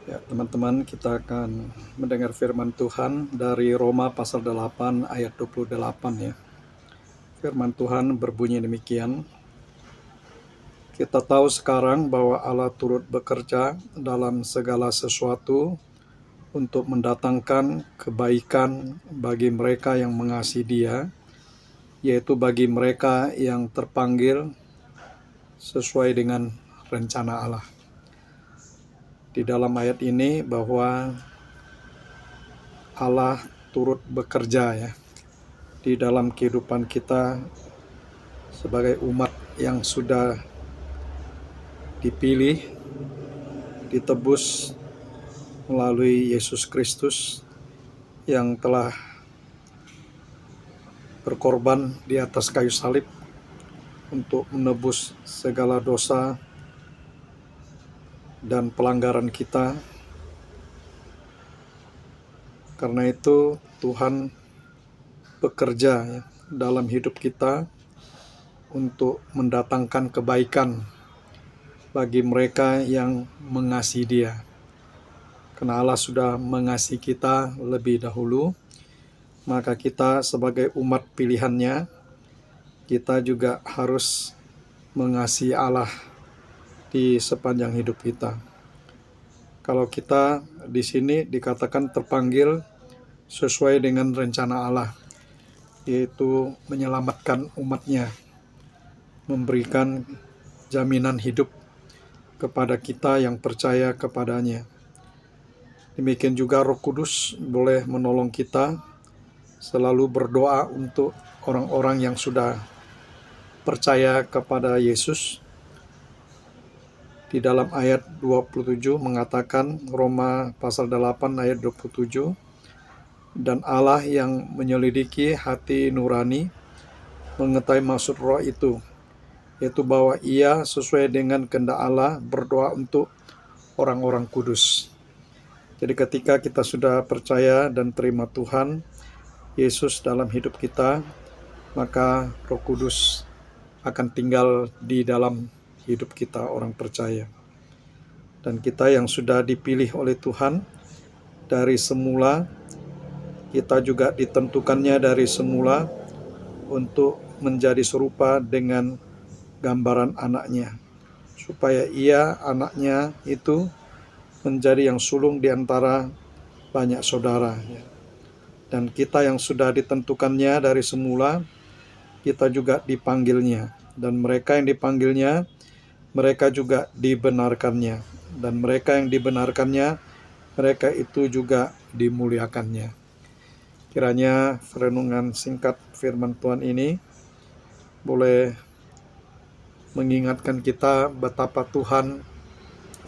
Ya, teman-teman, kita akan mendengar firman Tuhan dari Roma pasal 8 ayat 28 ya. Firman Tuhan berbunyi demikian. Kita tahu sekarang bahwa Allah turut bekerja dalam segala sesuatu untuk mendatangkan kebaikan bagi mereka yang mengasihi Dia, yaitu bagi mereka yang terpanggil sesuai dengan rencana Allah. Di dalam ayat ini bahwa Allah turut bekerja ya di dalam kehidupan kita sebagai umat yang sudah dipilih, ditebus melalui Yesus Kristus yang telah berkorban di atas kayu salib untuk menebus segala dosa dan pelanggaran kita. Karena itu Tuhan bekerja ya, dalam hidup kita untuk mendatangkan kebaikan bagi mereka yang mengasihi Dia. Karena Allah sudah mengasihi kita lebih dahulu, maka kita sebagai umat pilihannya, kita juga harus mengasihi Allah di sepanjang hidup kita. Kalau kita di sini dikatakan terpanggil sesuai dengan rencana Allah, yaitu menyelamatkan umatnya, memberikan jaminan hidup kepada kita yang percaya kepadanya. Demikian juga Roh Kudus boleh menolong kita selalu berdoa untuk orang-orang yang sudah percaya kepada Yesus. Di dalam ayat 27 mengatakan, Roma pasal 8 ayat 27, dan Allah yang menyelidiki hati nurani mengetahui maksud roh itu, yaitu bahwa ia sesuai dengan kehendak Allah berdoa untuk orang-orang kudus. Jadi ketika kita sudah percaya dan terima Tuhan Yesus dalam hidup kita, maka Roh Kudus akan tinggal di dalam hidup kita orang percaya. Dan kita yang sudah dipilih oleh Tuhan dari semula, kita juga ditentukannya dari semula untuk menjadi serupa dengan gambaran anaknya, supaya ia, anaknya itu, menjadi yang sulung di antara banyak saudara. Dan kita yang sudah ditentukannya dari semula, kita juga dipanggilnya. Dan mereka yang dipanggilnya, mereka juga dibenarkannya. Dan mereka yang dibenarkannya, mereka itu juga dimuliakannya. Kiranya renungan singkat firman Tuhan ini boleh mengingatkan kita betapa Tuhan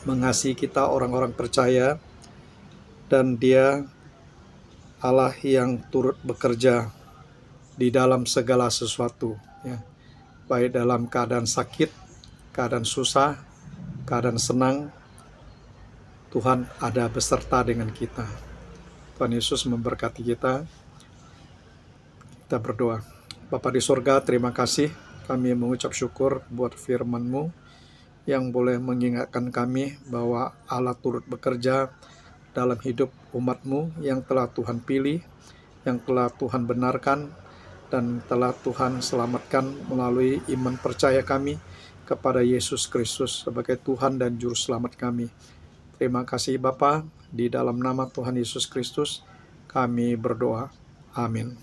mengasihi kita orang-orang percaya, dan Dia Allah yang turut bekerja di dalam segala sesuatu ya. Baik dalam keadaan sakit, keadaan susah, keadaan senang, Tuhan ada beserta dengan kita. Tuhan Yesus memberkati kita. Kita berdoa. Bapa di surga, terima kasih. Kami mengucap syukur buat firman-Mu yang boleh mengingatkan kami bahwa Allah turut bekerja dalam hidup umat-Mu yang telah Tuhan pilih, yang telah Tuhan benarkan, dan telah Tuhan selamatkan melalui iman percaya kami kepada Yesus Kristus sebagai Tuhan dan Juru Selamat kami. Terima kasih Bapa, di dalam nama Tuhan Yesus Kristus kami berdoa. Amin.